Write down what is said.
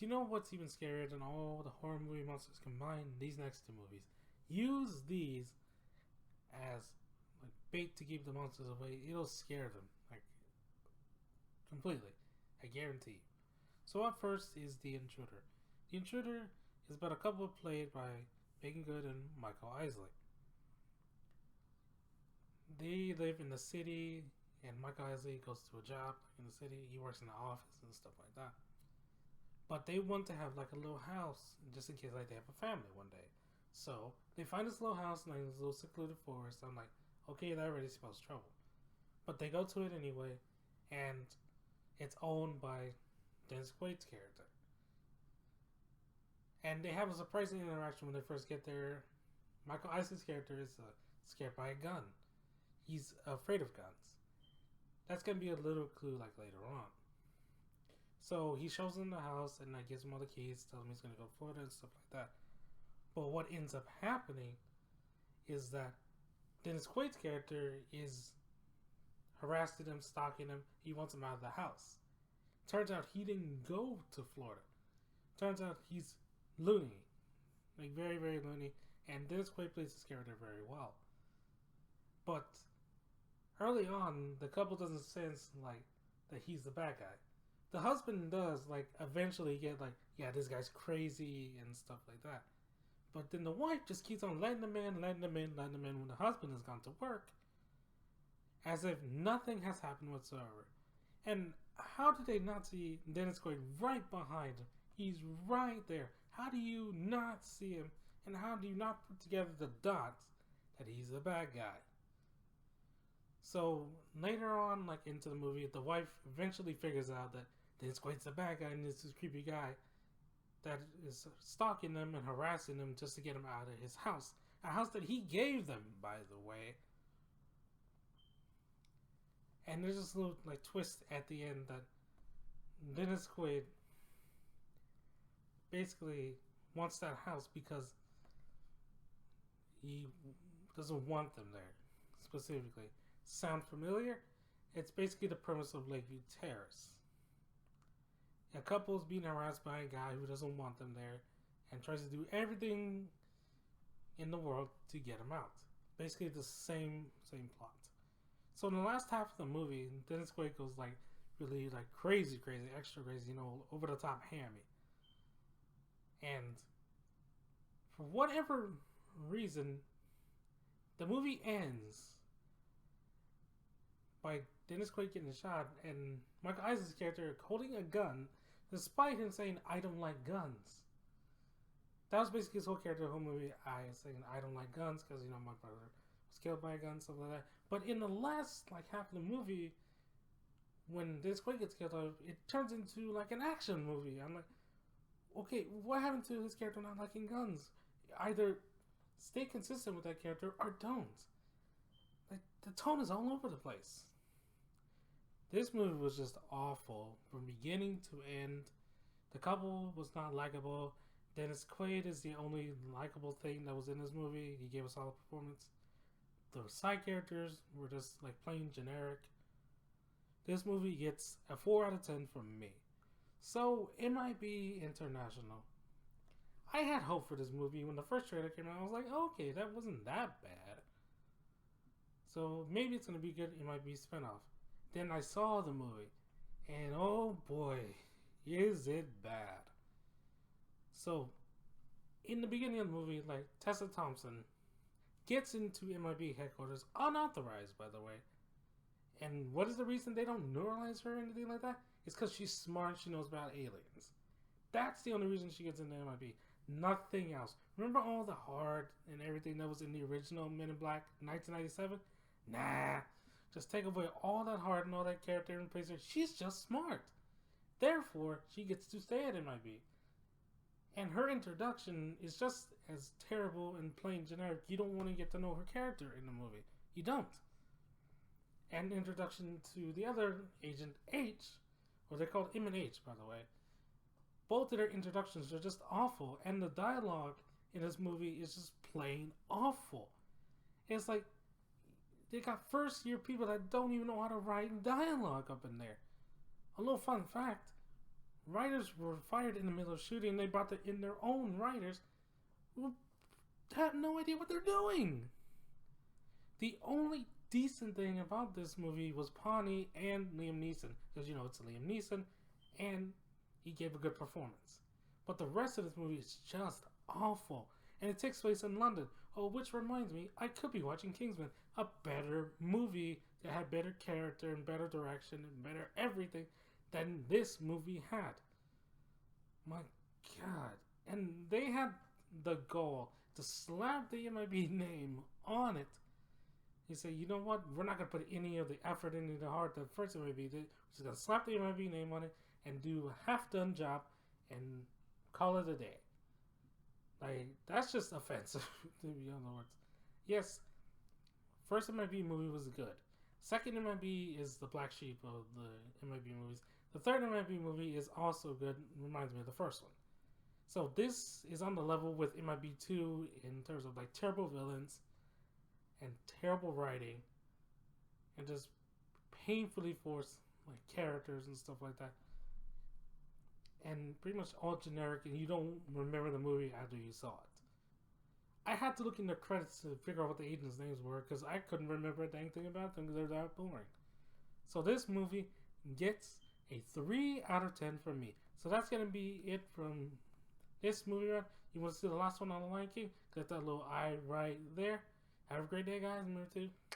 you know what's even scarier than all the horror movie monsters combined? These next two movies. Use these as like bait to keep the monsters away. It'll scare them like completely. I guarantee you. So up first is The Intruder. The Intruder is about a couple played by Megan Good and Michael Isley. They live in the city, and Michael Isley goes to a job in the city. He works in the office and stuff like that. But they want to have like a little house just in case like they have a family one day. So they find this little house in like this little secluded forest. I'm like, okay, that already spells trouble. But they go to it anyway, and it's owned by Dennis Quaid's character. And they have a surprising interaction when they first get there. Michael Isley's character is scared by a gun. He's afraid of guns. That's going to be a little clue like later on. So he shows them the house and gives him all the keys, tells him he's going to go to Florida and stuff like that. But what ends up happening is that Dennis Quaid's character is harassing him, stalking him. He wants him out of the house. Turns out he didn't go to Florida. Turns out he's loony. Like very, very loony. And Dennis Quaid plays his character very well. But early on, the couple doesn't sense like that he's the bad guy. The husband does like eventually get like, yeah, this guy's crazy and stuff like that. But then the wife just keeps on letting him in when the husband has gone to work. As if nothing has happened whatsoever. And how did they not see Dennis Quaid right behind him? He's right there. How do you not see him? And how do you not put together the dots that he's the bad guy? So later on, like into the movie, the wife eventually figures out that Dennis Quaid's the bad guy and it's this creepy guy that is stalking them and harassing them just to get him out of his house. A house that he gave them, by the way. And there's this little like twist at the end that Dennis Quaid basically wants that house because he doesn't want them there specifically. Sound familiar? It's basically the premise of Lakeview Terrace. A couple is being harassed by a guy who doesn't want them there and tries to do everything in the world to get them out. Basically the same plot. So in the last half of the movie, Dennis Quaid goes like really like crazy, extra crazy, over the top hammy. And for whatever reason, the movie ends by Dennis Quaid getting shot and Michael Isaac's character holding a gun despite him saying, I don't like guns. That was basically his whole character, the whole movie. I saying, I don't like guns because, my brother was killed by a gun, stuff like that. But in the last, half of the movie, when Dennis Quaid gets killed off, it turns into, an action movie. I'm like, okay, what happened to his character not liking guns? Either stay consistent with that character or don't. The tone is all over the place. This movie was just awful from beginning to end. The couple was not likable. Dennis Quaid is the only likable thing that was in this movie. He gave us all a performance. The side characters were just plain generic. This movie gets a 4 out of 10 from me. So it might be international. I had hope for this movie. When the first trailer came out, I was like, okay, that wasn't that bad. So maybe it's going to be good. It might be a spinoff. Then I saw the movie. And oh boy, is it bad. So, in the beginning of the movie, Tessa Thompson gets into MIB headquarters, unauthorized, by the way. And what is the reason they don't neuralize her or anything like that? It's because she's smart, she knows about aliens. That's the only reason she gets into MIB. Nothing else. Remember all the heart and everything that was in the original Men in Black 1997? Nah. Just take away all that heart and all that character and place her. She's just smart. Therefore, she gets to stay at MIB. And her introduction is just as terrible and plain generic. You don't want to get to know her character in the movie. You don't. And the introduction to the other Agent H, or they're called M and H, by the way. Both of their introductions are just awful. And the dialogue in this movie is just plain awful. It's like they got first year people that don't even know how to write dialogue up in there. A little fun fact. writers were fired in the middle of shooting. They brought in their own writers who have no idea what they're doing. The only decent thing about this movie was Pawnee and Liam Neeson, because you know it's Liam Neeson, and he gave a good performance. But the rest of this movie is just awful, and it takes place in London. Oh, which reminds me, I could be watching Kingsman, a better movie that had better character and better direction and better everything than this movie had. My God. And they had the goal to slap the MIB name on it. He said, you know what? We're not going to put any of the effort into the heart that first MIB did. We're just going to slap the MIB name on it and do a half-done job and call it a day. Like, that's just offensive, to be on the words. Yes, first MIB movie was good. Second MIB is the black sheep of the MIB movies. The third MIB movie is also good. Reminds me of the first one. So this is on the level with MIB 2 in terms of like terrible villains and terrible writing and just painfully forced like characters and stuff like that. And pretty much all generic, and you don't remember the movie after you saw it. I had to look in the credits to figure out what the agents' names were because I couldn't remember a dang thing about them because they're that boring. So this movie gets a 3 out of 10 from me. So that's going to be it from this movie run. You want to see the last one on The Lion King? Got that little eye right there. Have a great day, guys. Remember to